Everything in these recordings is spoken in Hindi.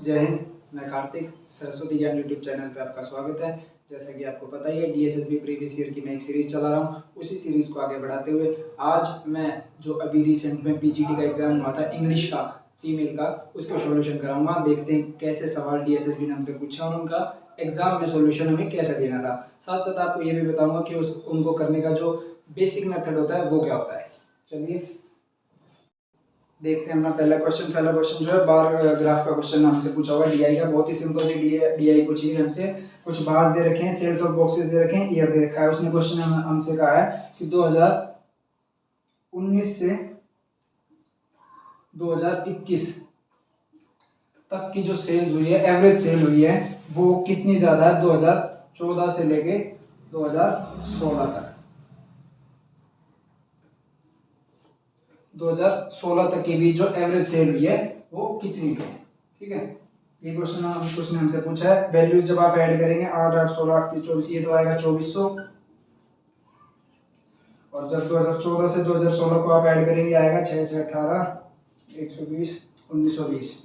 जय हिंद। मैं कार्तिक, सरस्वती ज्ञान यूट्यूब चैनल पे आपका स्वागत है। जैसा कि आपको पता ही है, डीएसएसबी प्रीवियस ईयर की मैं एक सीरीज़ चला रहा हूँ। उसी सीरीज़ को आगे बढ़ाते हुए आज मैं जो अभी रिसेंट में पीजीटी का एग्ज़ाम हुआ था इंग्लिश का, फीमेल का, उसका सॉल्यूशन कराऊंगा। देखते हैं कैसे सवाल डीएसएसबी ने हमसे पूछा और उनका एग्ज़ाम में सॉल्यूशन हमें कैसे देना था। साथ साथ आपको ये भी बताऊँगा कि उनको करने का जो बेसिक मेथड होता है वो क्या होता है। चलिए देखते हैं अपना पहला क्वेश्चन जो है बार ग्राफ का क्वेश्चन हमसे पूछा हुआ है डीआई का। बहुत ही सिंपल सी डीआई पूछी है हमसे। कुछ बार्स दे रखे हैं, सेल्स और बॉक्सेस दे रखे हैं, ईयर दे रखा है। उसने क्वेश्चन हमसे कहा है कि 2019 से 2021 तक की जो सेल्स हुई है, एवरेज सेल हुई है, वो कितनी ज़्यादा है 2014 से लेके 2016 तक। 2016 तक की भी जो एवरेज सेल हुई है वो कितनी है। ठीक है, ये क्वेश्चन उसने हमसे पूछा है। वैल्यूज जब आप ऐड करेंगे 8 8 16 8 3 24, ये तो आएगा 2400। और जब 2014 से 2016 को आप ऐड करेंगे आएगा 6 6 18 120 1920।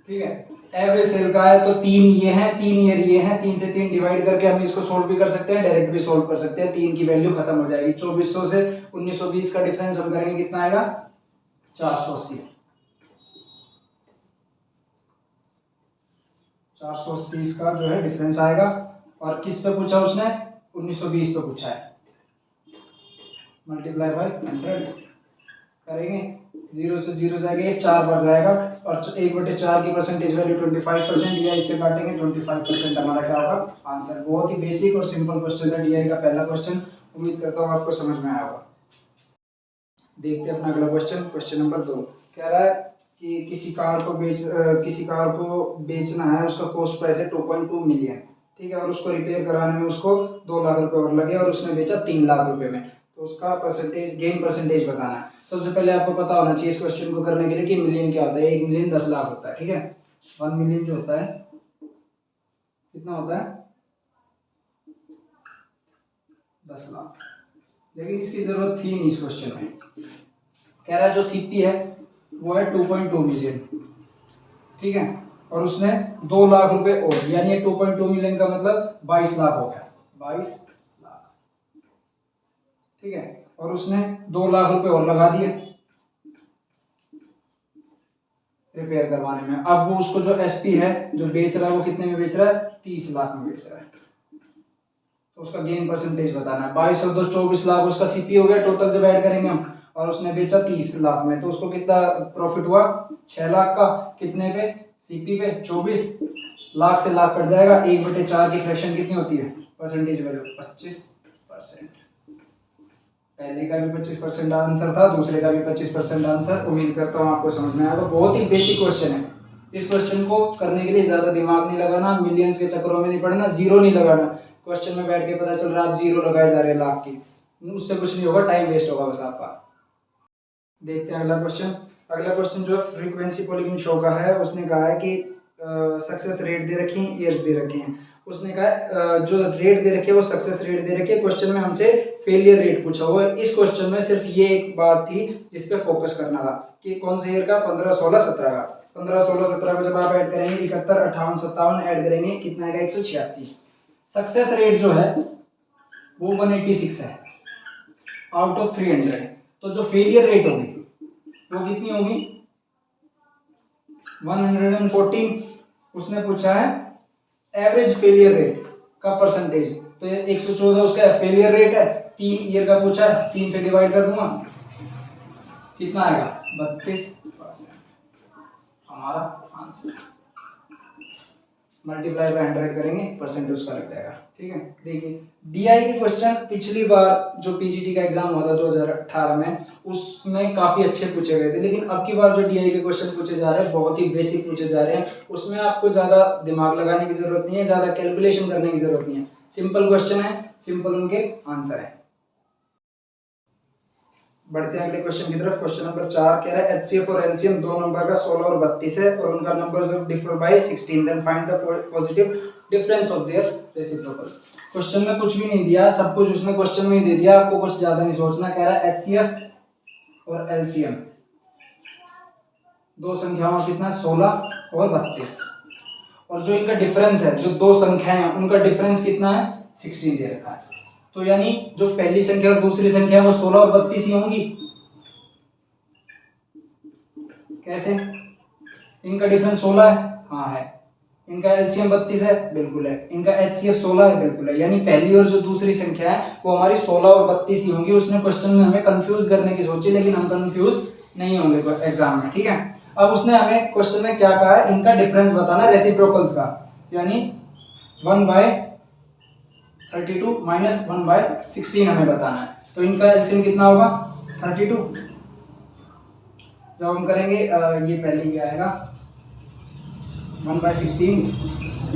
ठीक है, एवरेज सेल का है तो तीन ये हैं, तीन ईयर ये हैं। 3 से 3 डिवाइड करके हम इसको सोल्व भी कर सकते हैं, डायरेक्ट भी सोल्व कर सकते हैं। 3 की वैल्यू खत्म हो जाएगी। 2400 से 1920 का डिफरेंस हम करेंगे, कितना आएगा 480। 480 का जो है डिफरेंस आएगा। और किस पे पूछा उसने, 1920 पे पूछा है। मल्टीप्लाई बाय 100 करेंगे, 0 से 0 जाएगा, ये 4 बार जाएगा। और 1/4 की परसेंटेज वैल्यू 25%, या इससे काटेंगे 25%। हमारा क्या होगा आंसर। बहुत ही बेसिक और सिंपल क्वेश्चन है डीआई का पहला क्वेश्चन। उम्मीद करता हूँ आपको समझ में आया होगा। देखते हैं अपना अगला क्वेश्चन नंबर 2। कह रहा है कि किसी कार को बेचना है, उसका कॉस्ट प्राइस है 2.2 मिलियन। ठीक है, और उसको रिपेयर कराने में उसको 2 लाख रुपए और लगे और उसने बेचा 3 लाख रुपए में। तो उसका गेन परसेंटेज बताना है। सबसे पहले आपको पता होना चाहिए इस क्वेश्चन को करने के लिए कि मिलियन क्या होता है। 1 मिलियन 10 लाख होता है। ठीक है, 1 मिलियन जो होता है कितना होता है 10 लाख। लेकिन इसकी जरूरत थी नहीं इस क्वेश्चन में। कह रहा है जो सीपी है वो है 2.2 मिलियन। ठीक है, और उसने 2 लाख रुपए और, यानी 2.2 मिलियन का मतलब 22 लाख हो गया। 22 लाख। ठीक है, और उसने 2 लाख रुपए और लगा दिए रिपेयर करवाने में। अब वो उसको जो एसपी है जो बेच रहा है वो कितने में बेच रहा है, 30 लाख में बेच रहा है। तो उसका गेन परसेंटेज बताना है। 22 और 2 24 लाख उसका सीपी हो गया टोटल जब ऐड करेंगे हम। और उसने बेचा 30 लाख में, तो उसको कितना प्रॉफिट हुआ 6 लाख का। कितने पे, सीपी पे 24 लाख से लाख कट जाएगा। 1/4 की फ्रैक्शन कितनी होती है, परसेंटेज वैल्यू 25%। पहले का भी 25% आंसर था, दूसरे का भी 25% आंसर। उम्मीद करता हूँ आपको समझ में आएगा। बहुत ही बेसिक क्वेश्चन है। इस क्वेश्चन को करने के लिए ज्यादा दिमाग नहीं लगाना, मिलियंस के चक्करों में नहीं पड़ना, जीरो नहीं लगाना। क्वेश्चन में बैठ के पता चल रहा है आप जीरो लगाए जा रहे हैं लाख की, उससे कुछ नहीं होगा, टाइम वेस्ट होगा बस आपका। देखते हैं अगला क्वेश्चन जो है फ्रीक्वेंसी पॉलीगॉन शो का है। उसने कहा है कि सक्सेस रेट दे रखी है, ईयर्स दे रखे हैं। उसने कहा जो रेट दे रखे है वो सक्सेस रेट दे रखे है। क्वेश्चन में हमसे फेलियर रेट पूछा हुआ है। इस क्वेश्चन में सिर्फ ये एक बात थी जिस पे फोकस करना था कि कौन से ईयर का, 15 16 17 का। 15 16 17 को जब आप ऐड करेंगे 71 58 57 ऐड करेंगे कितना आएगा 186। सक्सेस रेट जो है वो 186 है आउट ऑफ 300। तो जो फेलियर रेट होगी वो कितनी होगी 114। उसने पूछा है एवरेज फेलियर रेट का परसेंटेज, तो ये 114 उसका फेलियर रेट है। 3 ईयर का पूछा है, 3 से डिवाइड कर दूंगा, कितना आएगा 32%। हमारा आंसर मल्टीप्लाई बाय 100 करेंगे, परसेंट उसका लग जाएगा। ठीक है, देखिए डीआई के क्वेश्चन पिछली बार जो पीजीटी का एग्जाम हुआ था 2018 में, उसमें काफी अच्छे पूछे गए थे। लेकिन अब की बार जो डीआई के क्वेश्चन पूछे जा रहे हैं बहुत ही बेसिक पूछे जा रहे हैं। उसमें आपको ज्यादा दिमाग लगाने की जरूरत नहीं है, ज्यादा कैलकुलेशन करने की जरूरत नहीं है। सिंपल क्वेश्चन है, सिंपल उनके आंसर है। बढ़ते हैं अगले क्वेश्चन की तरफ। क्वेश्चन नंबर 4 कह रहा है एचसीएफ और एलसीएम दो नंबर का 16 और 32 है और उनका numbers differ by 16, then find the positive difference of their reciprocal. Question में कुछ भी नहीं दिया, सब कुछ उसने क्वेश्चन में ही दे दिया, आपको कुछ ज्यादा नहीं सोचना। कह रहा है एचसीएफ और एलसीएम दो संख्याओं कितना 16 और 32, और जो इनका डिफरेंस है, जो दो संख्याएं हैं उनका डिफरेंस कितना है 16 दे रखा है। तो यानी जो पहली संख्या और दूसरी संख्या वो 16 और 32 ही होंगी। कैसे? इनका डिफरेंस 16 है, हाँ है। इनका एलसीएम 32 है, बिल्कुल है। इनका एचसीएफ 16 है, बिल्कुल है। यानी पहली और जो दूसरी संख्या है वो हमारी 16 और 32 ही होंगी। उसने क्वेश्चन में हमें कंफ्यूज करने की सोची, लेकिन हम कंफ्यूज नहीं होंगे एग्जाम में, ठीक है। अब उसने हमें क्वेश्चन में क्या कहा है, इनका डिफरेंस बताना है रेसिप्रोकल्स का, यानी 1/32 माइनस 1/16 हमें बताना है। तो इनका एलसीएम कितना होगा 32। जब हम करेंगे ये पहले ही आएगा 1/16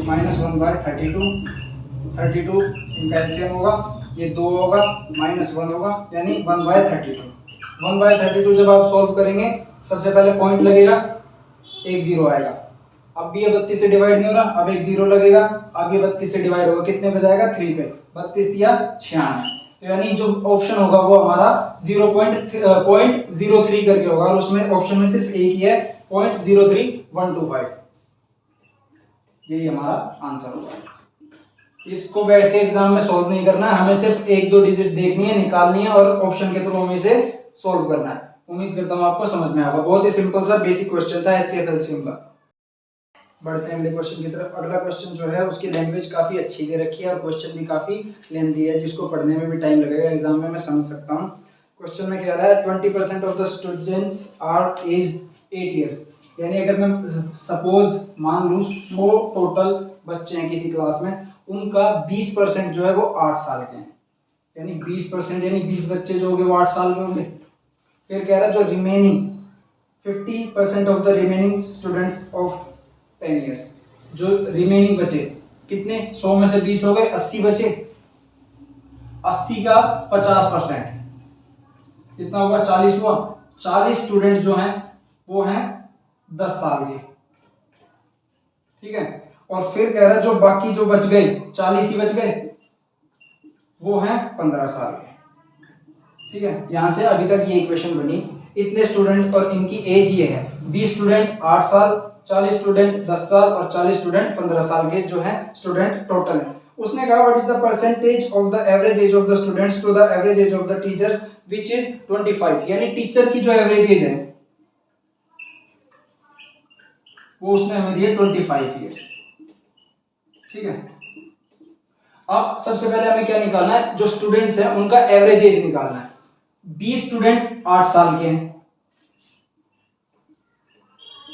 माइनस 1/32, 32 इनका एलसीएम होगा, ये 2 होगा माइनस 1 होगा, यानी 1/32। 1/32 जब आप सॉल्व करेंगे सबसे पहले पॉइंट लगेगा, एक जीरो आएगा। अब भी ये 32 से डिवाइड नहीं हो रहा, अब एक जीरो लगेगा, अब ये 32 से डिवाइड होगा, कितने पे जाएगा 3 पे, 32 या 96। तो यानी जो ऑप्शन होगा वो हमारा 0.03 करके होगा, और उसमें ऑप्शन में सिर्फ एक ही है 0.03125। यही हमारा आंसर होगा। इसको बैठ के एग्जाम में सॉल्व नहीं करना है, हमें सिर्फ एक दो डिजिट देखनी है, निकालनी है और ऑप्शन के थ्रू हमें इसे सॉल्व करना है। उम्मीद करता हूं आपको समझ में आएगा। बहुत ही सिंपल सा बेसिक क्वेश्चन था एचसीएफ एलसीएम का। बढ़ते हैं अगले क्वेश्चन की तरफ। अगला क्वेश्चन जो है उसकी लैंग्वेज काफी अच्छी दे रखी है और क्वेश्चन भी काफी लेंथी है, जिसको पढ़ने में भी टाइम लगेगा, एग्जाम में मैं समझ सकता हूँ। क्वेश्चन में कह रहा है 20% of the students are age 8 years. यानी अगर मैं सपोज मान लूँ 100 टोटल बच्चे हैं किसी क्लास में, उनका 20% जो है वो 8 साल के हैं, यानी 20% यानी 20 बच्चे जो होंगे वो 8 साल के होंगे। फिर कह रहा है जो remaining 50% of the remaining students of 10 years, जो रिमेनिंग बचे कितने, 100 में से 20 हो गए, 80 बचे, 80 का 50% कितना होगा 40 हुआ। 40 स्टूडेंट जो हैं वो हैं 10 साल के, ठीक है। और फिर कह रहा है जो बाकी जो बच गए 40 ही बच गए वो हैं 15 साल के, ठीक है। यहां से अभी तक ये इक्वेशन बनी, इतने स्टूडेंट और इनकी एज ये है, 20 स्टूडेंट 8 साल, 40 स्टूडेंट 10 साल और 40 स्टूडेंट 15 साल के जो हैं स्टूडेंट टोटल है। उसने कहा what is the percentage of the average age of the students to the average age of the teachers which is 25। यानी टीचर की जो एवरेज एज है वो उसने हमें दी है 25 ईयर्स, ठीक है। अब सबसे पहले हमें क्या निकालना है, जो स्टूडेंट्स हैं उनका एवरेज एज निकालना है। 20 स्टूडेंट 8 साल के हैं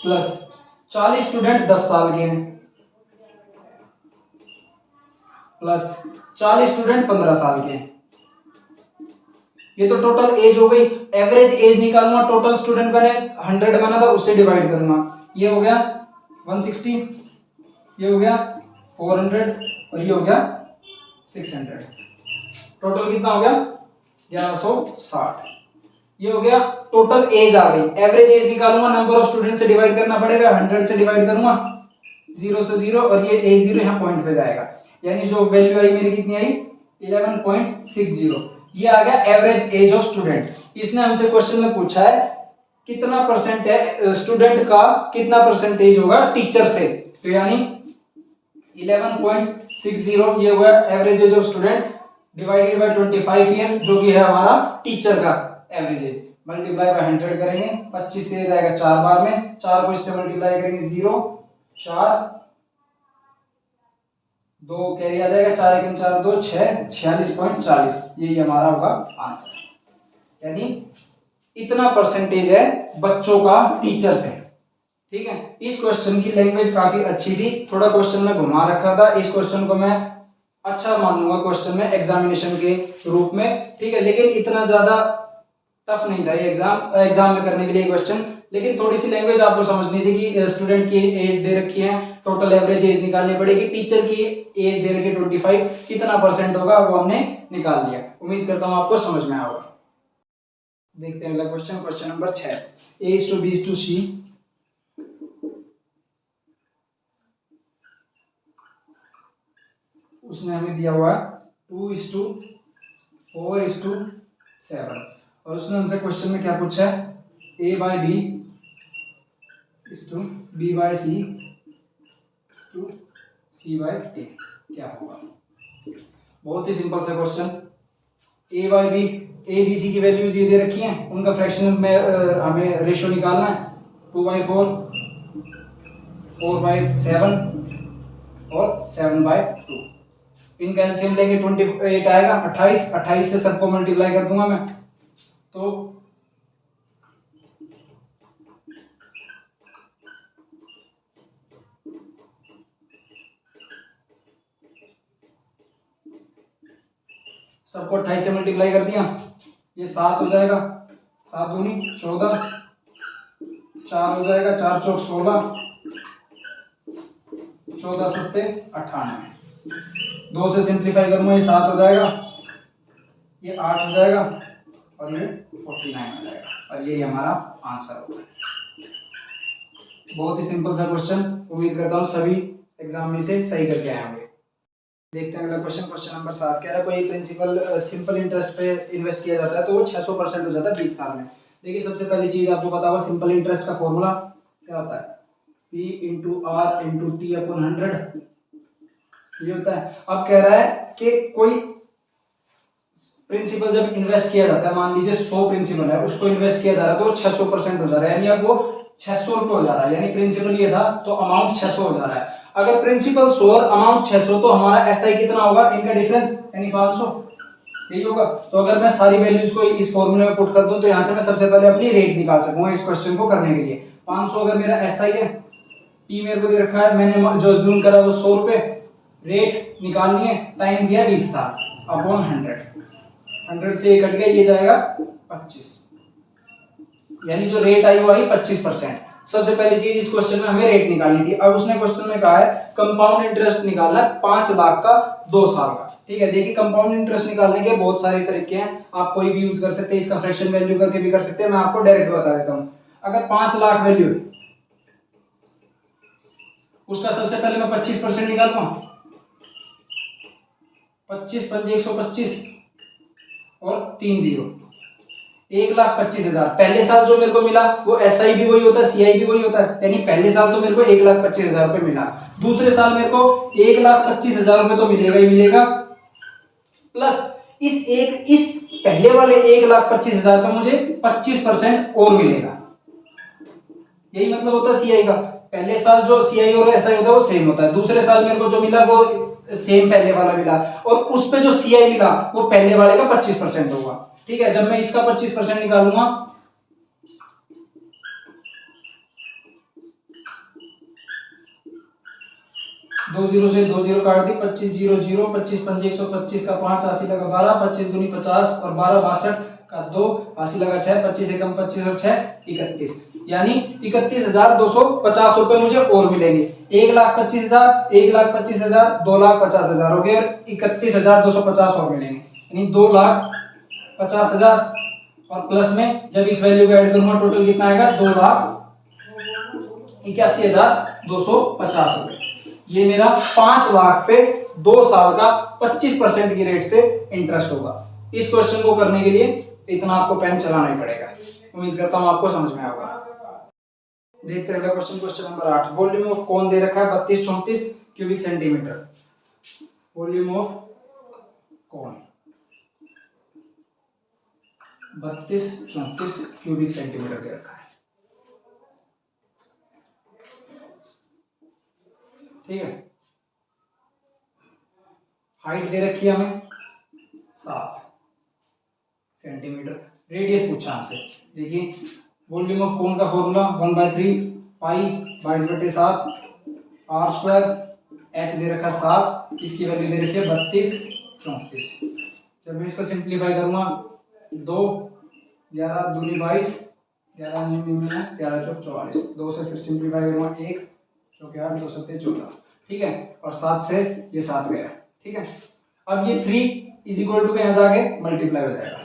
प्लस 40 स्टूडेंट 10 साल के हैं प्लस 40 स्टूडेंट 15 साल के हैं। ये तो टोटल एज हो गई। एवरेज एज निकालूंगा, टोटल स्टूडेंट बने 100 बना था उससे डिवाइड करूंगा, ये हो गया 160, ये हो गया 400 और ये हो गया 600। टोटल कितना हो गया 1160। ये हो गया टोटल एज आ गई। एवरेज एज निकालूंगा, नंबर ऑफ स्टूडेंट से डिवाइड करना पड़ेगा, 100 से डिवाइड करूंगा, 0 से 0 और ये एक 0 यहाँ पॉइंट पे जाएगा, यानी जो वैल्यू आई मेरी कितनी आई 11.60। ये आ गया एवरेज एज ऑफ स्टूडेंट। इसने हमसे क्वेश्चन में पूछा है कितना परसेंट है स्टूडेंट का, कितना परसेंटेज होगा टीचर से, तो यानी 11.60 ये हुआ average age of student divided by 25 year, जो कि है हमारा टीचर का एवरेज एज, मल्टीप्लाई बाय 100 करेंगे, 25 से जाएगा 4 बार में, 4 को इससे मल्टीप्लाई करेंगे 0 4 2 कैरी आ जाएगा, 4 1 4 2 6 46.40। यही हमारा होगा आंसर। यानी इतना परसेंटेज है बच्चों का टीचर से, ठीक है। इस क्वेश्चन की लैंग्वेज काफी अच्छी थी, थोड़ा क्वेश्चन में घुमा रखा था। इस क्वेश्चन को मैं अच्छा मान लूंगा क्वेश्चन में एग्जामिनेशन के रूप में, ठीक है। लेकिन इतना ज्यादा टफ नहीं था ये एग्जाम में करने के लिए क्वेश्चन। लेकिन थोड़ी सी लैंग्वेज आपको समझनी थी कि स्टूडेंट की एज दे रखी है, टोटल एवरेज एज निकालनी पड़ेगी, टीचर की एज दे रखी है 25, कितना परसेंट होगा वो हमने निकाल लिया। उम्मीद करता हूं आपको समझ में आया होगा। देखते हैं अगला क्वेश्चन, क्वेश्चन नंबर 6। A:B:C उसने हमें दिया हुआ 2:4:7 और उसने हमसे क्वेश्चन में क्या पूछा है A/B is to B by C to C by A क्या होगा। बहुत ही सिंपल सा question. A by B, A B C की वैल्यूज ये दे रखी हैं, उनका फ्रैक्शनल में हमें रेशियो निकालना है। 2/4, 4/7 और 7/2। इनका एलसीएम लेंगे 28 आएगा, 28 से सबको मल्टीप्लाई कर दूंगा मैं, तो सबको 28 से मल्टीप्लाई कर दिया, ये 7 हो जाएगा, 7 दूनी 14, 4 हो जाएगा, 4 चौक 16, 14 सत्ते 98। 2 से सिंप्लीफाई करूंगा, ये 7 हो जाएगा, ये 8 हो जाएगा और ये 49 हो जाएगा, और ये हमारा आंसर होगा। बहुत ही सिंपल सा क्वेश्चन, उम्मीद करता हूँ सभी एग्जाम में से सही करके आए होंगे। देखते हैं अगला क्वेश्चन। क्वेश्चन नंबर 7 कह रहा है कोई प्रिंसिपल सिंपल इंटरेस्ट पे इन्वेस्ट किया जाता है तो वो 600% हो जाता है 20 साल में। देखिए सबसे पहली चीज आपको पता होगा सिंपल इंटरेस्ट का फॉर्मूला क्या होता है, P into R into T upon 100 ये होता है। अब कह रहा है कि कोई प्रिंसिपल जब इन्वेस्ट किया जाता है, मान लीजिए 100 प्रिंसिपल है, उसको इन्वेस्ट किया जा रहा है तो 600% हो जा रहा है, यानी अब वो 600 रुपये हो जा रहा है, यानी प्रिंसिपल ये था तो अमाउंट 600 हो जा रहा है। अगर प्रिंसिपल 100 और अमाउंट 600 तो हमारा एसआई कितना होगा, इनका डिफरेंस यानी 500, यही होगा। तो अगर मैं सारी वैल्यूज को इस फॉर्मूले में पुट कर दूं तो यहां से मैं सबसे पहले अपनी रेट निकाल सकूंगा इस क्वेश्चन को करने के लिए। 500 अगर मेरा एसआई है, पी मेरे को दे रखा है, मैंने जो जूम करा वो 100 रुपए, रेट निकालनी है, टाइम दिया 20 साल अपॉन 100 से ये कट गया, ये जाएगा 25, यानी जो रेट आई वो आई 25%। सबसे पहली चीज इस क्वेश्चन में हमें रेट निकालनी थी। अब उसने क्वेश्चन में कहा है कंपाउंड इंटरेस्ट निकालना है 5 लाख का 2 साल का। ठीक है, देखिए कंपाउंड इंटरेस्ट निकालने के बहुत सारे तरीके हैं, आप कोई भी यूज कर सकते हैं, इसका फ्रैक्शन वैल्यू करके भी कर सकते हैं, मैं आपको डायरेक्ट बता देता हूं। अगर 5 लाख वैल्यू है उसका सबसे पहले मैं 25% निकालूंगा, 25 पंजे 125 और 3 जीरो, 1,25,000। पहले साल जो मेरे को मिला वो एसआई भी वही होता है, सीआई भी वही होता है, यानी पहले साल तो मेरे को 1,25,000 रुपए मिला, दूसरे साल मेरे को 1,25,000 रुपए तो मिलेगा ही मिलेगा, प्लस इस पहले वाले 1,25,000 पे मुझे 25% और मिलेगा। यही मतलब होता है सीआई का। पहले साल जो सीआई और एसआई होता है वो सेम होता है, दूसरे साल मेरे को जो मिला वो सेम पहले वाला मिला, और उस पे जो सीआई मिला वो पहले वाले का 25% होगा। ठीक है, जब मैं इसका 25% निकालूंगा, दो जीरो से 2 जीरो काट दी, 25 जीरो जीरो, 25 पंजे 125 का 5, 80 लगा 12, 25 दूनी 50 और 12 62 का 2, 80 लगा 6, 25 एकम 25 और 6 31, यानी 31,250 रुपए मुझे और मिलेंगे। 1,25,000, 1,25,000, 2,50,000 हो गए और 31,250 और मिलेंगे, यानी 2,50,000 और प्लस में जब इस वैल्यू को ऐड करूंगा टोटल कितना आएगा, 2,81,250 रुपए। ये मेरा 5 लाख पे 2 साल का 25% की रेट से इंटरेस्ट होगा। इस क्वेश्चन को करने के लिए इतना आपको पेन चलाना ही पड़ेगा। उम्मीद करता हूं आपको समझ में आएगा। देखते हैं अगला question. Question number 8, volume of कौन दे रखा है 32-34 क्यूबिक सेंटीमीटर। वॉल्यूम ऑफ कौन 32-34 क्यूबिक सेंटीमीटर दे रखा है। ठीक है, हाइट दे रखी है हमें 7 सेंटीमीटर, रेडियस पूछा हमसे। देखिए वॉल्यूम ऑफ कोन का formula 1/3 pi 22/7 R square, H दे रखा 7, इसकी वैल्यू दे रखी है 32-34। जब मैं इसको सिंप्लीफाई करूंगा 2 11 दूनी 22, 11 में 11 चौक 44, 2 से फिर सिंप्लीफाई करूंगा 1 चौके 8 2 7 14। ठीक है, और 7 से ये 7 गया। ठीक है, अब ये 3 इज इक्वल टू के यहाँ जाके मल्टीप्लाई हो जाएगा।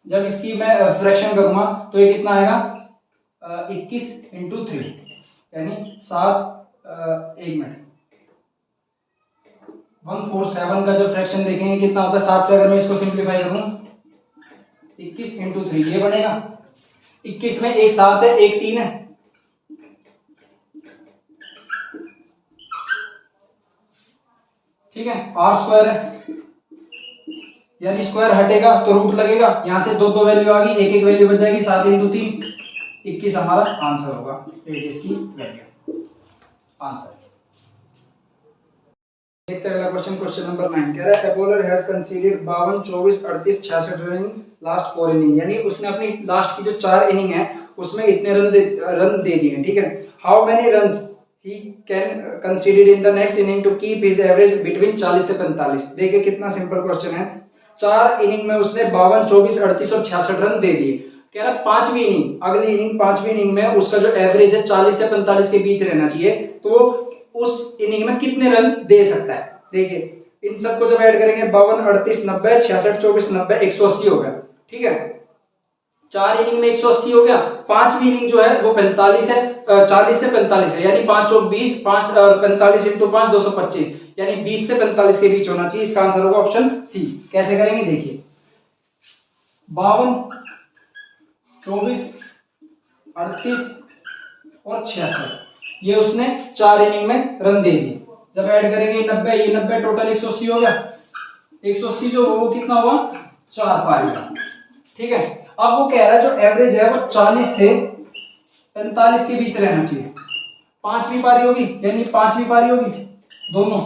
जब इसकी मैं फ्रैक्शन करूंगा तो ये कितना आएगा 21 इंटू 3, यानी 7 1 मिनट 147 का जब फ्रैक्शन देखेंगे कितना होता है, 7 से अगर मैं इसको सिंप्लीफाई करूं 21 इंटू 3 ये बनेगा, 21 में एक 7 है एक 3 है, ठीक है, आर स्क्वायर है, यानी स्क्वायर हटेगा तो रूट लगेगा, यहां से दो दो वैल्यू आ गई, एक एक वैल्यू बच जाएगी, 7 इंटू 3 21 हमारा आंसर होगा, रेडियस की वैल्यू आंसर। देखते हैं अगला क्वेश्चन, क्वेश्चन नंबर 9 कह रहा है bowler has considered 52 24 38 66 run last 4 inning, यानी उसने अपनी लास्ट की जो 4 इनिंग है उसमें इतने रन दे दिए, ठीक है। How many runs he can considered in the next inning to keep his average between 40 से 45। देखिए कितना सिंपल क्वेश्चन है, 4 इनिंग में उसने 52 24 38 और 66 रन दे दिए, कह रहा पांचवी इनिंग, अगली इनिंग पांचवी इनिंग में उसका जो एवरेज है 40 से 45 के बीच रहना चाहिए, तो उस इनिंग में कितने रन दे सकता है। देखिए इन सबको जब ऐड करेंगे 52 38 90 66 24 90 180 हो गया, ठीक है। 4 इनिंग में 180 हो गया, पांचवी इनिंग जो है वो 45 है, 40 से 45 है, यानी 5 और 20 5 45 इंटू 5 225, यानी 20 से 45 के बीच होना चाहिए, इसका आंसर होगा ऑप्शन सी। कैसे करेंगे देखिए, 52 24 38 और 66 ये उसने 4 इनिंग में रन दे दिए, जब ऐड करेंगे 90 ये 90 टोटल 180 हो गया, 180 जो वो कितना हुआ 4 पारी का, ठीक है। अब वो कह रहा है जो एवरेज है वो 40 से 45 के बीच रहना चाहिए, पांचवी पारी होगी यानी पांचवी पारी होगी दोनों,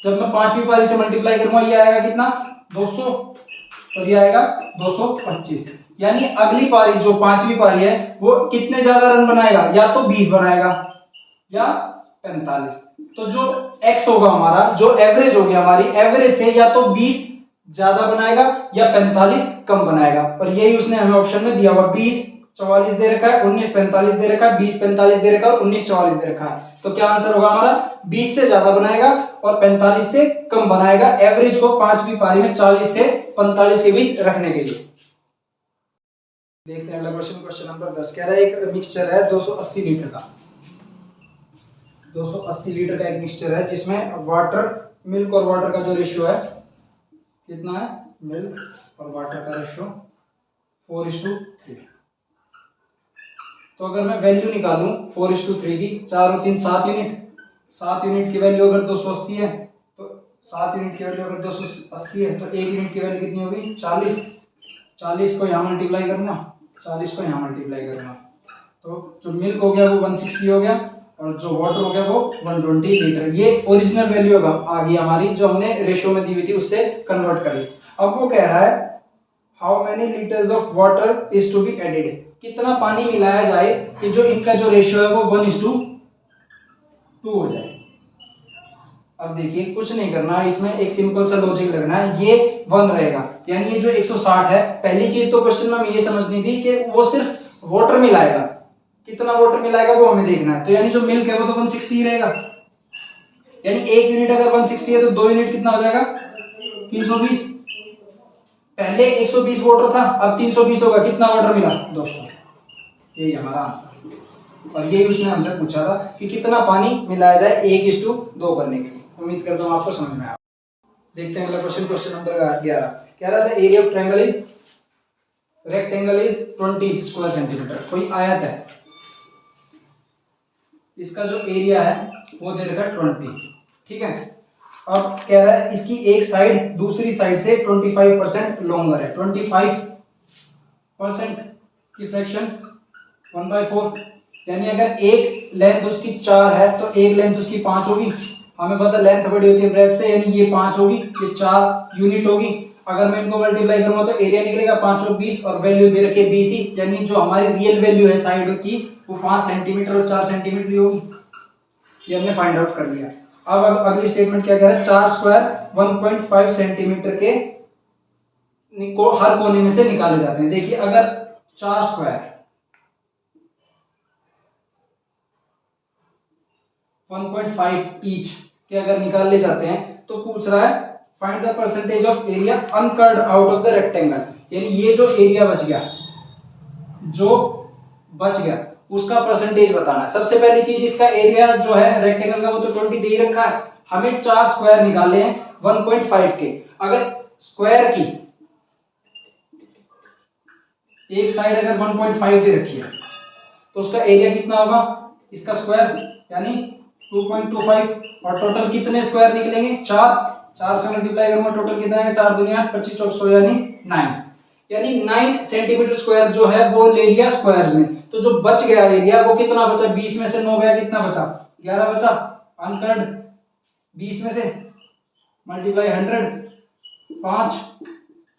जब मैं पांचवी पारी से मल्टीप्लाई करूंगा ये आएगा कितना 200 और ये आएगा 225, यानी अगली पारी जो पांचवी पारी है वो कितने ज्यादा रन बनाएगा, या तो 20 बनाएगा या 45, तो जो x होगा हमारा, जो एवरेज होगी हमारी, एवरेज से या तो 20 ज्यादा बनाएगा या 45 कम बनाएगा, और यही उसने हमें ऑप्शन में दिया हुआ, 20 44 दे रखा है, 19 45 दे रखा है, 20 45 दे रखा है और 19 44 दे रखा है, तो क्या आंसर होगा हमारा 20 से ज्यादा बनाएगा और 45 से कम बनाएगा, एवरेज को पांचवी पारी में 40 से 45 के बीच रखने के लिए। देखते हैं अगला क्वेश्चन, क्वेश्चन नंबर 10 कह रहा है एक मिक्सचर है 280 लीटर का, 280 लीटर का एक मिक्सचर है जिसमें वाटर, मिल्क और वाटर का जो रेशियो है कितना है, मिल्क और वाटर का रेशियो 4:3। तो अगर मैं वैल्यू निकालूं 4:3 की, 4 और 3 7 यूनिट, 7 यूनिट की वैल्यू अगर 280 है तो 7 यूनिट की वैल्यू अगर 280 है तो 1 यूनिट की वैल्यू कितनी होगी 40, 40 को यहाँ मल्टीप्लाई करूंगा, 40 को यहाँ मल्टीप्लाई करूंगा, तो जो मिल्क हो गया वो 160 हो गया और जो वाटर हो गया वो 120 लीटर, ये ओरिजिनल वैल्यू होगा आ गई हमारी, जो हमने रेशियो में दी हुई थी उससे कन्वर्ट करी। अब वो कह रहा है how many litres of water is to be added, कितना पानी मिलाया जाए कि जो इनका जो रेशियो है वो 1:2 हो जाए। अब देखिए कुछ नहीं करना, इसमें एक सिंपल सा लॉजिक लगना है, ये 1 रहेगा, यानी ये जो 160 है, पहली चीज तो क्वेश्चन में हमें ये समझनी थी कि वो सिर्फ वाटर मिलाएगा, कितना वाटर मिलाएगा वो हमें देखना है, तो यानी जो मिल्क है वो तो 160 ही रहेगा, यानी 1 यूनिट अगर 160 है तो 2 यूनिट कितना हो जाएगा 320, पहले 120 वाटर था अब 320 होगा, कितना वाटर मिला 200, यही हमारा आंसर। और यही उसने हमसे पूछा था कि कितना पानी मिलाया जाए 1:2 करने के लिए। उम्मीद करता हूँ आपको समझ में आया। देखते हैं अगला क्वेश्चन, क्वेश्चन नंबर 11 कह रहा था area of triangle is, rectangle is 20 square centimetre, कोई आयत है, इसका जो एरिया है वो दे रखा है 20, ठीक है। अब कह रहा है इसकी एक साइड दूसरी साइड से 25% लॉन्गर है, 25% की फ्रैक्शन 1/4, यानी अगर एक लेंथ उसकी 4 है तो एक लेंथ उसकी 5 होगी, हमें पता लेंथ बड़ी होती है ब्रेथ से, यानी ये 5 होगी, ये 4 यूनिट होगी, अगर मैं इनको मल्टीप्लाई करूंगा तो एरिया निकलेगा 5 और 20, और वैल्यू दे रखी है BC, यानी जो हमारी रियल वैल्यू है साइड की वो 5 सेंटीमीटर और 4 सेंटीमीटर ही होगी, ये हमने फाइंड आउट कर लिया। अब अगली स्टेटमेंट क्या कह रहा है, 4 स्क्वायर 1.5 सेंटीमीटर के को हर कोने में से निकाले जाते हैं। देखिए अगर 4 स्क्वायर 1.5 ईच के अगर निकाल ले जाते हैं तो पूछ रहा है find the percentage of area uncurved out of the rectangle, यानी ये जो एरिया बच गया, जो बच गया उसका परसेंटेज बताना है। सबसे पहली चीज इसका एरिया जो है रेक्टेंगल का वो तो 20 दे ही रखा है, हमें 4 स्क्वायर निकालने हैं 1.5 के, अगर स्क्वायर की एक साइड अगर 1.5 दे रखी है तो उसका एरिया कितना होगा, इसका स्क्वायर यानी 2.25 और टोटल कितने स्क्वायर निकलेंगे 4, 4 से मल्टीप्लाई करूंगा टोटल कितना आएगा 4 दूनी 8 25 चौक 100 यानी 9, यानी 9 सेंटीमीटर स्क्वायर जो है वो ले लिया स्क्वायर्स में। तो जो बच गया एरिया वो कितना बचा, 20 में से 9 गया कितना बचा 11 बचा अनकर्ड, 20 में से मल्टीप्लाई 100 5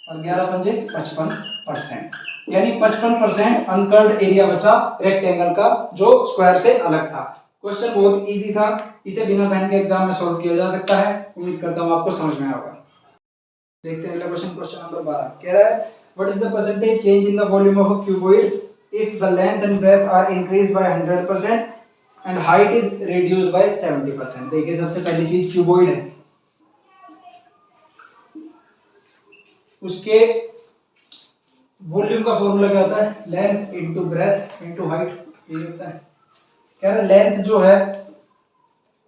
और 11 पंजे 55%, यानी 55% अनकर्ड एरिया बचा रेक्टेंगल का जो स्क्वायर से अलग था। क्वेश्चन बहुत इजी था, इसे बिना पेन के एग्जाम में सॉल्व किया जा सकता है। उम्मीद करता हूं आपको समझ में आएगा। देखते हैं अगला क्वेश्चन, क्वेश्चन नंबर 12 कह रहा है what is the percentage change in the volume of a cuboid if the length and breadth are increased by 100% and height is reduced by 70%। देखिए सबसे पहली चीज क्यूबॉइड है, उसके वॉल्यूम का फॉर्मूला क्या होता है length into breadth into height, ये होता है। कह रहा है लेंथ जो है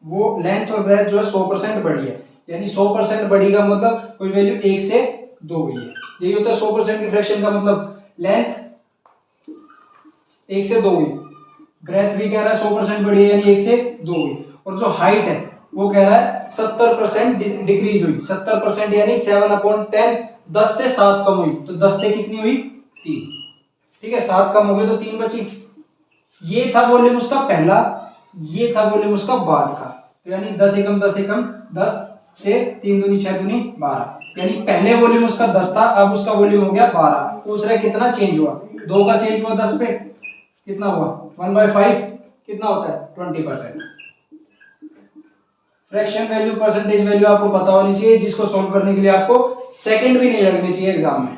वो लेंथ और ब्रेथ जो है 100% बढ़ी है, यानी 100% बढ़ी का मतलब कोई वैल्यू 1 से 2 हुई है, यही होता है 100% की फ्रैक्शन का मतलब। लेंथ 1 से 2 हुई, ब्रेथ भी कह रहा है 100% बढ़ी है यानी 1 से 2 हुई, और जो हाइट है वो कह रहा है 70% डिक्रीज हुई, 70% यानी 7/10, 10 से 7 कम हुई, तो 10 से कितनी हुई 3, ठीक है 7 कम हो गई तो 3 बची। ये था वॉल्यूम उसका पहला, ये था वॉल्यूम उसका बाद का, तो यानी 10 एकम 10 एकम 10 से 3 दूनी 6 दूनी 12, यानी पहले वॉल्यूम उसका 10 था, अब उसका वॉल्यूम हो गया 12। पूछ रहा है कितना चेंज हुआ, 2 का चेंज हुआ 10 पे, कितना हुआ 1/5, कितना होता है 20%। फ्रैक्शन वैल्यू परसेंटेज वैल्यू आपको पता होनी चाहिए, जिसको सॉल्व करने के लिए आपको सेकंड भी नहीं लगने चाहिए एग्जाम में।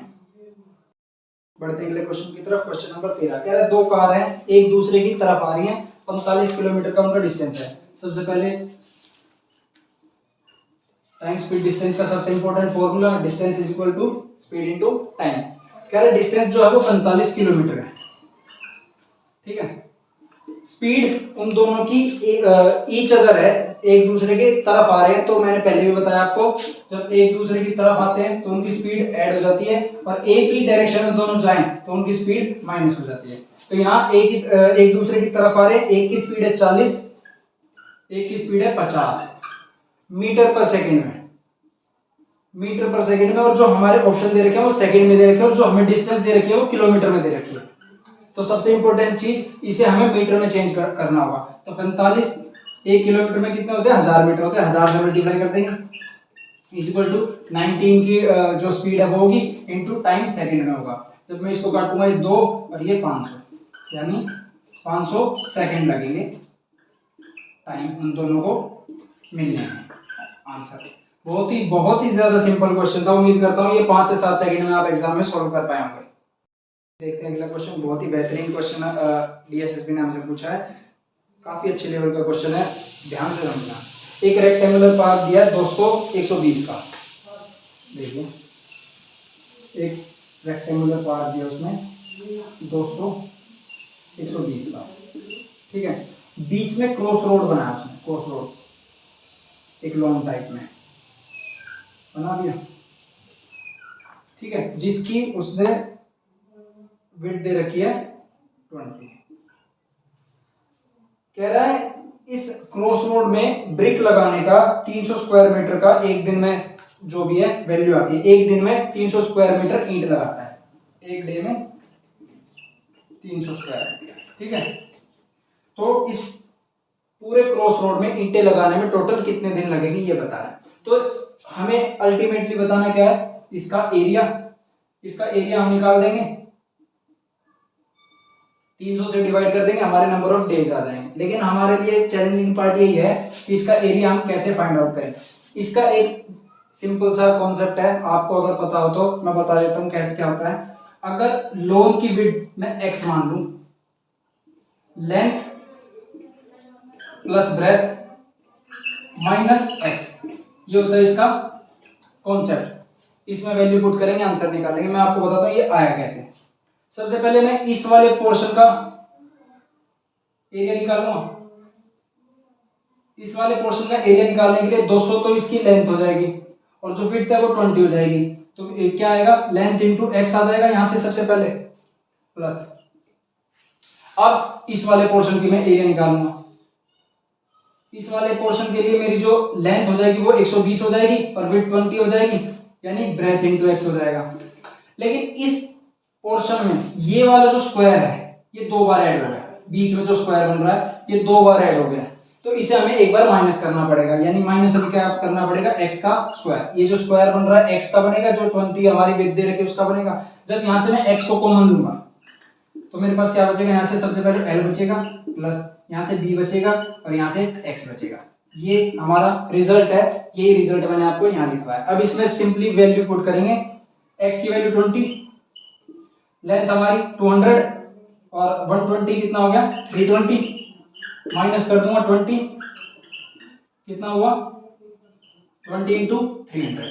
बढ़ते अगले क्वेश्चन की तरफ, क्वेश्चन नंबर 13 कह रहा है दो कार हैं एक दूसरे की तरफ आ रही हैं, 45 किलोमीटर का उनका डिस्टेंस है। सबसे पहले टाइम स्पीड डिस्टेंस का सबसे important formula distance is equal to speed into time. कह रहा है डिस्टेंस जो है वो 45 किलोमीटर है, ठीक है। स्पीड उन दोनों की ईच अदर है, एक दूसरे के तरफ आ रहे हैं, तो मैंने पहले भी बताया आपको जब एक दूसरे की तरफ आते हैं तो उनकी स्पीड ऐड हो जाती है, और एक ही डायरेक्शन में दोनों जाएं तो उनकी स्पीड माइनस हो जाती है। तो यहाँ एक दूसरे की तरफ आ रहे हैं, एक की स्पीड है 40, एक की स्पीड है 50 मीटर पर सेकंड में, मीटर पर सेकंड में, और जो हमारे ऑप्शन दे रखे हैं वो सेकंड में दे रखे हैं, और जो हमें डिस्टेंस दे रखी है वो किलोमीटर में दे रखी है। तो सबसे इंपॉर्टेंट चीज इसे हमें मीटर में चेंज करना होगा। तो 45 1 किलोमीटर में कितने होते हैं 1000 मीटर होते हैं, 1000 से मल्टीप्लाई कर देंगे इज इक्वल टू 19 की जो स्पीड है वो होगी इनटू टाइम सेकंड में होगा। जब मैं इसको काटूंगा ये 2 और ये 500, यानी 500 सेकंड लगेंगे टाइम उन दोनों को मिलने में। आंसर बहुत ही ज्यादा सिंपल क्वेश्चन था, उम्मीद करता हूँ ये 5 से 7 सेकंड में आप एग्जाम में सॉल्व कर पाए होंगे। देखते हैं अगला क्वेश्चन, बहुत ही बेहतरीन क्वेश्चन डीएसएसबी ने हमसे पूछा है, काफी अच्छे लेवल का क्वेश्चन है, ध्यान से समझना। एक रेक्टेंगुलर पार्ट दिया 200 120 का, देखिए एक रेक्टेंगुलर पार्ट दिया उसने 200 120 का, ठीक है। बीच में क्रॉस रोड बनाया उसने, क्रॉस रोड एक लॉन्ग टाइप में बना दिया, ठीक है, जिसकी उसने विड्थ दे रखी है 20। कह रहा है इस क्रॉस रोड में ब्रिक लगाने का 300 स्क्वायर मीटर का एक दिन में जो भी है वैल्यू आती है, एक दिन में 300 स्क्वायर मीटर ईंट लगाता है, एक डे में 300 स्क्वायर मीटर, ठीक है। तो इस पूरे क्रॉस रोड में ईंटें लगाने में टोटल कितने दिन लगेंगे ये बता रहा है। तो हमें अल्टीमेटली बताना क्या है, इसका एरिया, इसका एरिया हम निकाल देंगे, 300 से डिवाइड कर देंगे, हमारे नंबर ऑफ डेज आ जाएंगे। लेकिन हमारे लिए चैलेंजिंग पार्ट यही है कि इसका एरिया हम कैसे फाइंड आउट करें। इसका एक सिंपल सा कॉन्सेप्ट है, आपको अगर पता हो तो मैं बता देता हूं कैसे क्या होता है। अगर लोन की विड्थ मैं x मान लूं, length plus breadth minus x, ये होता है इसका कॉन्सेप्ट। इसमें वैल्यू पुट करेंगे, आंसर निकालेंगे। मैं आपको बताता हूं ये आया कैसे। सबसे पहले मैं इस वाले पोर्शन का एरिया निकालूंगा, इस वाले पोर्शन का एरिया निकालने के लिए 200 तो इसकी लेंथ हो जाएगी, और जो विड्थ है वो 20 हो जाएगी, तो क्या आएगा लेंथ इंटू एक्स आ जाएगा यहां से सबसे पहले, प्लस अब इस वाले पोर्शन की मैं एरिया निकालूंगा, इस वाले पोर्शन के लिए मेरी जो लेंथ हो जाएगी वो 120 हो जाएगी और विड्थ 20 हो जाएगी, यानी ब्रेथ इंटू एक्स हो जाएगा। लेकिन इस पोर्शन में ये वाला जो स्क्वायर है ये 2 बार ऐड हो गया, बीच में जो स्क्वायर बन रहा है ये 2 बार ऐड हो गया, तो इसे हमें एक बार माइनस करना पड़ेगा, यानी माइनस हमें क्या करना पड़ेगा, x का स्क्वायर। ये जो स्क्वायर बन रहा है x का बनेगा, जो 20 हमारी विड्थ दे रखी है उसका बनेगा। जब यहां से मैं x को कॉमन लूंगा तो मेरे पास क्या बचेगा, यहाँ से सबसे पहले l बचेगा प्लस यहाँ से b बचेगा और यहाँ से x बचेगा। ये हमारा रिजल्ट है, यही रिजल्ट मैंने आपको यहाँ लिखवाया है। अब इसमें सिंपली वैल्यू पुट करेंगे, x की वैल्यू 20, लेंथ हमारी 200 और 120 कितना हो गया 320, माइनस कर दूंगा 20, कितना हुआ 20 इंटू 300,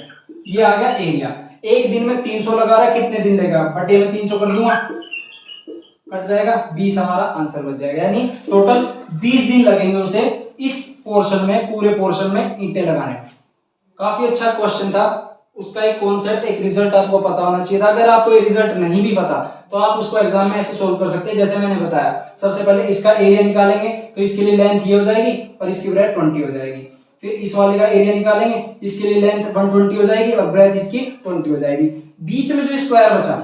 ये आ गया एरिया। एक दिन में 300 लगा रहा है, कितने दिन लेगा, बटे में 300 कर दूंगा, कट जाएगा 20, हमारा आंसर बच जाएगा। यानी टोटल 20 दिन लगेंगे उसे इस पोर्शन में, पूरे पोर्शन में ईंटें लगाने में। काफी अच्छा क्वेश्चन था, उसका एक कॉन्सेप्ट, एक रिजल्ट आपको पता होना चाहिए था। अगर आपको ये रिजल्ट नहीं भी पता तो आप उसको एग्जाम में ऐसे सोल्व कर सकते हैं जैसे मैंने बताया। सबसे पहले इसका एरिया निकालेंगे तो इसके लिए लेंथ ये हो जाएगी और इसकी ब्रेथ 20 हो जाएगी। फिर इस वाले का एरिया निकालेंगे, इसके लिए लेंथ 120 हो जाएगी और ब्रेथ इसकी 20 हो जाएगी। बीच में जो स्क्वायर बचा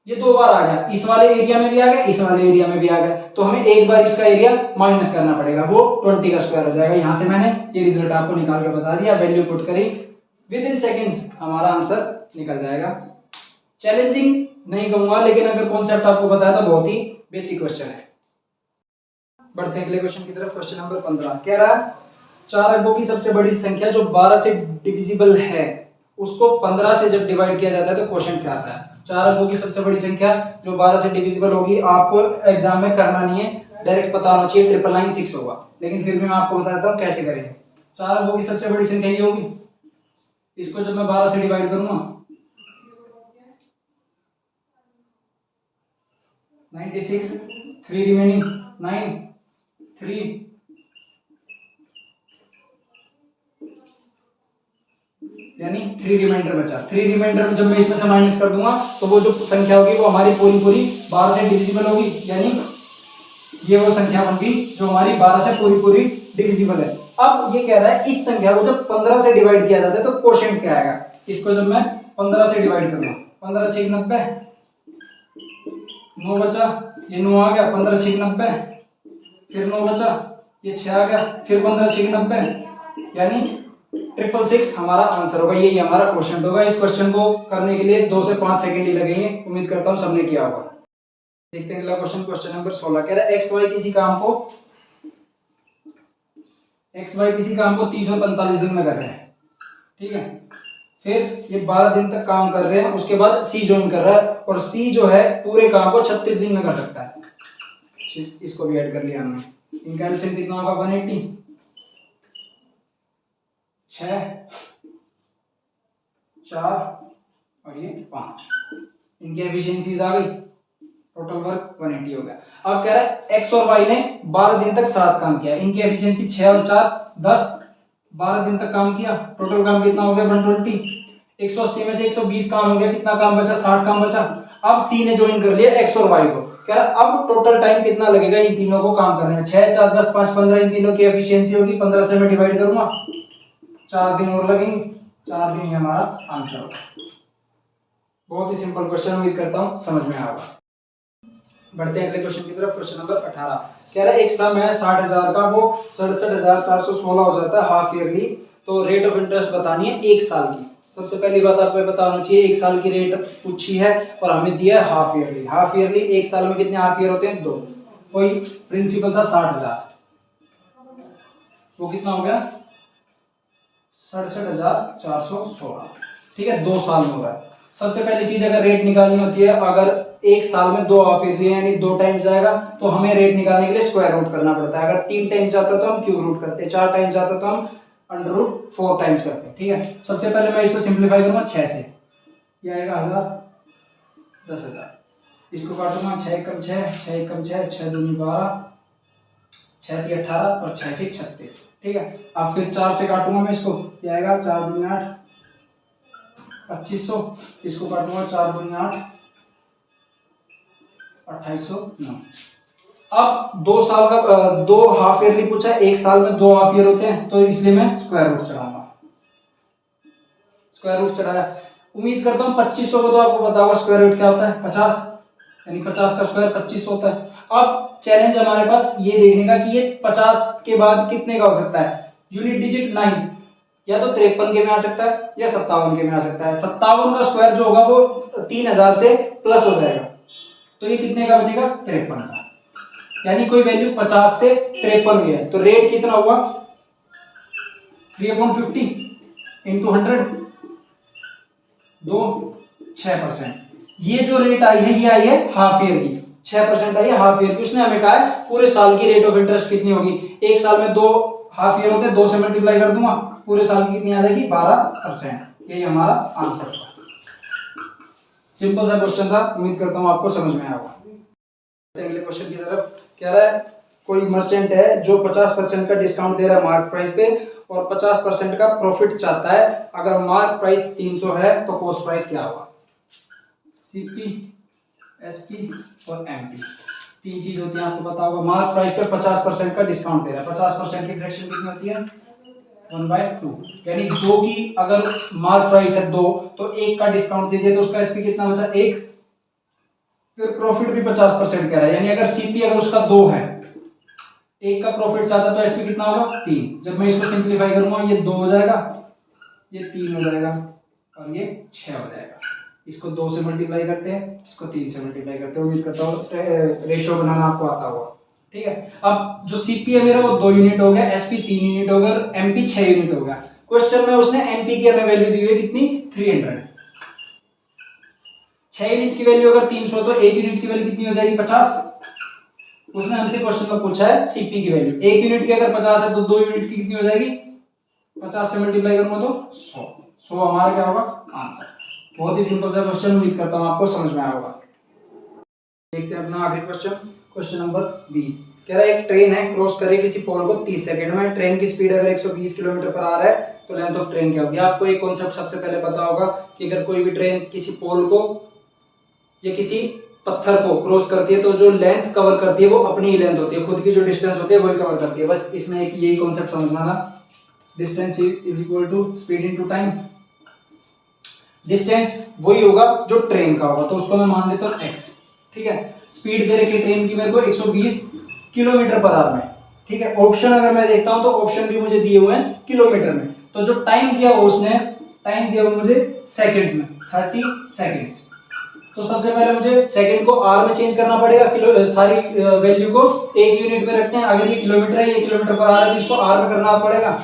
ये 2 बार आ गया, इस वाले एरिया में भी आ गया, इस वाले एरिया में भी आ गया, तो हमें एक बार इसका एरिया माइनस करना पड़ेगा, वो 20 का स्क्वायर हो जाएगा। यहां से मैंने ये रिजल्ट आपको निकाल के बता दिया, वैल्यू पुट करी, विद इन सेकेंड्स हमारा आंसर निकल जाएगा। चैलेंजिंग नहीं कहूंगा, लेकिन अगर कॉन्सेप्ट आपको बताया तो बहुत ही बेसिक क्वेश्चन है। बढ़ते हैं अगले क्वेश्चन की तरफ। क्वेश्चन नंबर 15 कह रहा है 4 अंकों की सबसे बड़ी संख्या जो 12 से डिविजिबल है उसको 15 से जब डिवाइड किया जाता है तो क्वेश्चन क्या आता है। 4 अंकों की सबसे बड़ी संख्या जो 12 से डिविजिबल होगी, आपको एग्जाम में करना नहीं है, डायरेक्ट पता होना चाहिए, 999 होगा, लेकिन फिर भी मैं आपको बता देता हूँ कैसे करेंगे। 4 अंकों की सबसे बड़ी संख्या ये होगी, इसको जब मैं 12 से डिवाइड करूंगा 96, 3 रिमेनिंग 9, 3, यानी 3 रिमाइंडर बचा। 3 रिमाइंडर में जब मैं इसमें से माइनस कर दूंगा तो वो जो संख्या होगी वो हमारी पूरी पूरी 12 से डिविजिबल होगी, यानी ये वो संख्या बन गई जो हमारी 12 से पूरी पूरी डिविजिबल है। अब ये कह रहा है इस संख्या को जब 15 से डिवाइड किया जाता है तो क्वोशिएंट क्या आएगा। इसको जब मैं 15 से डिवाइड करूंगा, 15 6 90, 9 बचा, ये 9 आ गया, 15 6 90, फिर 9 बचा, ये 6 आ गया, फिर 15 6 90, यानी 666 हमारा आंसर होगा। यही हमारा क्वेश्चन होगा। इस क्वेश्चन को करने के लिए 2 से 5 सेकंड ही लगेंगे, उम्मीद करता हूं सबने किया होगा। देखते हैं अगला क्वेश्चन। क्वेश्चन नंबर 16 कह रहा है एक्स वाई किसी काम को 30 और 45 दिन में कर रहे हैं, ठीक है। फिर ये 12 दिन तक काम कर रहे हैं, उसके बाद सी ज्वाइन कर रहा है और सी जो है पूरे काम को 36 दिन में कर सकता है। इसको भी ऐड कर लिया हमने। इनका एलसीएम कितना होगा 180, 6, 4 और ये 5। इनकी एफिशिएंसीज आ गई, टोटल वर्क 180 हो गया। अब कह रहा है एक्स और वाई ने 12 दिन तक साथ काम किया, इनकी एफिशिएंसी 6 और 4 10, 12 दिन तक काम किया, टोटल काम कितना हो गया 120। 180 में से 120 काम हो गया, कितना काम बचा 60 काम बचा। अब सी ने ज्वाइन कर लिया एक्स और वाई को, कह रहा है अब टोटल टाइम कितना लगेगा इन तीनों को काम करने में। 6 4 10 5 15, इन तीनों की एफिशिएंसी होगी, 15 से मैं डिवाइड करूंगा, 4 दिन और लगेंगे, 4 दिन ही हमारा आंसर होगा। बहुत ही सिंपल क्वेश्चन, उम्मीद करता हूं समझ में आएगा। बढ़ते हैं अगले क्वेश्चन की तरफ। क्वेश्चन नंबर 18 कह रहा है एक सम है 60,000 का, वो 67,416 हो जाता है हाफ ईयरली, तो रेट ऑफ इंटरेस्ट बतानी है 1 साल की। सबसे पहली बात आपको पता होना चाहिए 1 साल की रेट पूछी है और हमें दिया है हाफ ईयरली। हाफ ईयरली 1 साल में कितने हाफ ईयर होते हैं 2। कोई प्रिंसिपल था 60,000, वो कितना हो गया 67,416, ठीक है, 2 साल में हो रहा है। सबसे पहली चीज अगर रेट निकालनी होती है, अगर 1 साल में 2 हाफ ईयरली यानी 2 टाइम्स जाएगा तो हमें रेट निकालने के लिए स्क्वायर रूट करना पड़ता है। अगर 3 टाइम्स जाता तो हम क्यूब रूट करते हैं, 4 टाइम्स जाता तो हम अंडर रूट 4 टाइम्स करते हैं, ठीक है। सबसे पहले मैं इसको सिंप्लीफाई करूंगा 6 से, ये आएगा 1000, 10,000, इसको काटूंगा 6 एकम 6, 6 एकम 6, 6 दूनी 12, 6 3 18 और 6 6 36, ठीक है। अब फिर 4 से काटूंगा मैं इसको, ये आएगा 4 दूनी 8, 2500, इसको काटूंगा 4 दूनी 8, 2809, अब 2 साल का 2 हाफ ईयरली पूछा है, 1 साल में 2 हाफ ईयर होते हैं, तो इसलिए मैं स्क्वायर रूट चढ़ाऊंगा। स्क्वायर रूट चढ़ाया, उम्मीद करता हूँ 2500 को तो आपको पता होगा स्क्वायर रूट क्या होता है, 50, यानी 50 का स्क्वायर 2500 होता है। अब चैलेंज हमारे पास ये देखने का कि ये 50 के बाद कितने का हो सकता है, यूनिट डिजिट 9, या तो 53 के में आ सकता है या 57 के में आ सकता है। 57 का स्क्वायर जो होगा वो 3000 से प्लस हो जाएगा, तो ये कितने का बचेगा, 53 का, यानी कोई वैल्यू 50 से 53 हुई है, तो रेट कितना हुआ 3/50 इंटू 100, 6%। ये जो रेट आई है ये आई है हाफ ईयर की, 6% आई है हाफ ईयर की। उसने हमें कहा है पूरे साल की रेट ऑफ इंटरेस्ट कितनी होगी, एक साल में 2 हाफ ईयर होते हैं, 2 से मल्टीप्लाई कर दूंगा, पूरे साल की कितनी आ जाएगी, 12%। यही हमारा आंसर था। सिंपल सा क्वेश्चन था, उम्मीद करता हूँ आपको समझ में आया होगा। अगले क्वेश्चन की तरफ, कह रहा है कोई मर्चेंट है जो 50% का डिस्काउंट दे रहा है मार्क प्राइस पे और 50% का प्रॉफिट चाहता है। अगर मार्क प्राइस 300 है तो कॉस्ट प्राइस क्या होगा। सीपी, एसपी और एमपी, 3 चीज होती है, आपको पता होगा। मार्क प्राइस पे 50% का डिस्काउंट दे रहा है, 50% की फ्रैक्शन कितनी होती है, 1/2, यानी 2 की अगर मार्क प्राइस है 2 तो 1 का डिस्काउंट दे दिया तो उसका एसपी कितना बचा, 1। फिर प्रॉफिट भी 50% कह रहा है, यानी अगर सीपी अगर उसका 2 है, 1 का प्रॉफिट चाहता तो एसपी कितना होगा, 3। जब मैं इसको सिंप्लीफाई करूंगा ये 2 हो जाएगा, ये 3 हो जाएगा और ये 6 हो जाएगा। इसको 2 से मल्टीप्लाई करते हैं, इसको 3 से मल्टीप्लाई करते हैं। उम्मीद करता हूँ रेशियो बनाना आपको आता होगा, ठीक है। अब जो सीपी है मेरा वो 2 यूनिट हो गया, एसपी 3 यूनिट हो गया और एमपी 6 यूनिट हो गया। क्वेश्चन में उसने एमपी की हमें वैल्यू दी हुई है कितनी, 300। 6 यूनिट की वैल्यू अगर 300 तो 1 यूनिट की वैल्यू कितनी हो जाएगी, 50। उसने हमसे क्वेश्चन में पूछा है सीपी की वैल्यू, 1 यूनिट की अगर 50 है तो 2 यूनिट की कितनी हो जाएगी, 50 से मल्टीप्लाई करूंगा तो 100 हमारा क्या होगा, आंसर। बहुत ही सिंपल सा क्वेश्चन, उम्मीद करता हूं आपको समझ में आया होगा। देखते हैं अपना आखिरी क्वेश्चन, क्वेश्चन नंबर 20। कह रहा है एक ट्रेन है, क्रॉस कर रही है किसी पोल को 30 सेकंड में। ट्रेन की स्पीड अगर 120 किलोमीटर पर आ रहा है तो लेंथ ऑफ ट्रेन क्या होगी। आपको एक कॉन्सेप्ट सबसे पहले पता होगा कि अगर कोई भी ट्रेन किसी पोल को या किसी पत्थर को क्रॉस करती है तो जो लेंथ कवर करती है वो अपनी ही लेंथ होती है, खुद की जो डिस्टेंस होती है वही कवर करती है। बस इसमें एक यही कॉन्सेप्ट समझना था, distance is equal to speed into time. Distance वही होगा जो ट्रेन का होगा, तो उसको मैं मान लेता हूं x, ठीक है। स्पीड दे रखी ट्रेन की मेरे को 120 किलोमीटर पर आवर में, ठीक है। ऑप्शन अगर मैं देखता हूं तो ऑप्शन भी मुझे दिए हुए हैं किलोमीटर में, तो जो टाइम दिया हुआ उसने टाइम दिया हुआ मुझे सेकंड्स में, 30 सेकंड्स। तो सबसे पहले मुझे सेकंड को आर में चेंज करना पड़ेगा, किलो सारी वैल्यू को 1 यूनिट में रखते हैं। अगर ये किलोमीटर है, ये किलोमीटर पर आर है, तो इसको आर में करना पड़ेगा।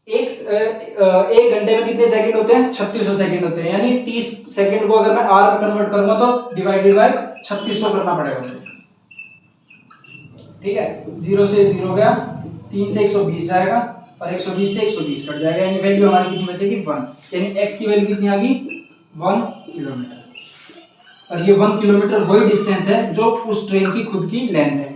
एक घंटे में कितने सेकंड होते हैं, 3600 सेकंड होते हैं, यानी 30 सेकंड को अगर मैं आर में कन्वर्ट करूंगा तो डिवाइडेड बाय 3600 करना पड़ेगा मुझे, ठीक है। 0 से 0 गया, 3 से 120 जाएगा और 120 से 120 कट जाएगा, यानी वैल्यू हमारी कितनी बचेगी, 1। यानी x की वैल्यू कितनी आ गई, 1 किलोमीटर। और ये 1 किलोमीटर वही डिस्टेंस है जो उस ट्रेन की खुद की लेंथ है।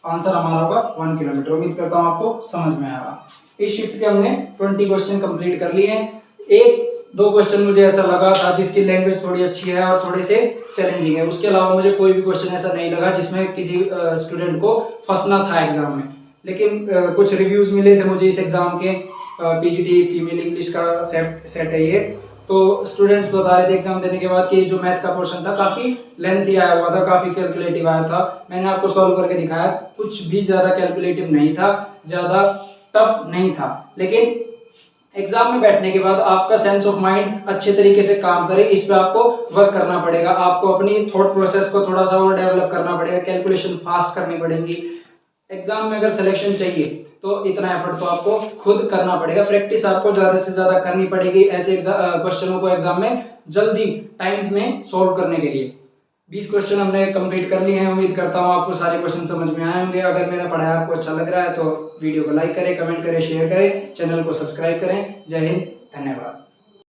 आंसर हमारा होगा 1 किलोमीटर। उम्मीद करता हूं आपको समझ में आया। इस शिफ्ट के हमने 20 क्वेश्चन कंप्लीट कर लिए हैं। एक दो क्वेश्चन मुझे ऐसा लगा था जिसकी लैंग्वेज थोड़ी अच्छी है और थोड़े से चैलेंजिंग है, उसके अलावा मुझे कोई भी क्वेश्चन ऐसा नहीं लगा जिसमें किसी स्टूडेंट को फंसना था एग्जाम में। लेकिन कुछ रिव्यूज मिले थे मुझे इस एग्जाम के, पीजीटी फीमेल इंग्लिश का सेट है ये, तो स्टूडेंट्स बता रहे थे एग्जाम देने के बाद कि जो मैथ का पोर्शन था काफी लेंथी आया हुआ था, काफी कैलकुलेटिव आया था। मैंने आपको सॉल्व करके दिखाया, कुछ भी ज्यादा कैलकुलेटिव नहीं था, ज्यादा टफ नहीं था। लेकिन एग्जाम में बैठने के बाद आपका सेंस ऑफ माइंड अच्छे तरीके से काम करे, इस पे आपको वर्क करना पड़ेगा। आपको अपनी थॉट प्रोसेस को थोड़ा सा और डेवलप करना पड़ेगा, कैलकुलेशन फास्ट करनी पड़ेगी। एग्जाम में अगर सिलेक्शन चाहिए तो इतना एफर्ट तो आपको खुद करना पड़ेगा, प्रैक्टिस आपको ज्यादा से ज्यादा करनी पड़ेगी ऐसे क्वेश्चनों को एग्जाम में जल्दी टाइम्स में सॉल्व करने के लिए। 20 क्वेश्चन हमने कंप्लीट कर लिए हैं। उम्मीद करता हूँ आपको सारे क्वेश्चन समझ में आए होंगे। अगर मेरा पढ़ाया आपको अच्छा लग रहा है तो वीडियो को लाइक करें, कमेंट करें, शेयर करें, चैनल को सब्सक्राइब करें। जय हिंद, धन्यवाद।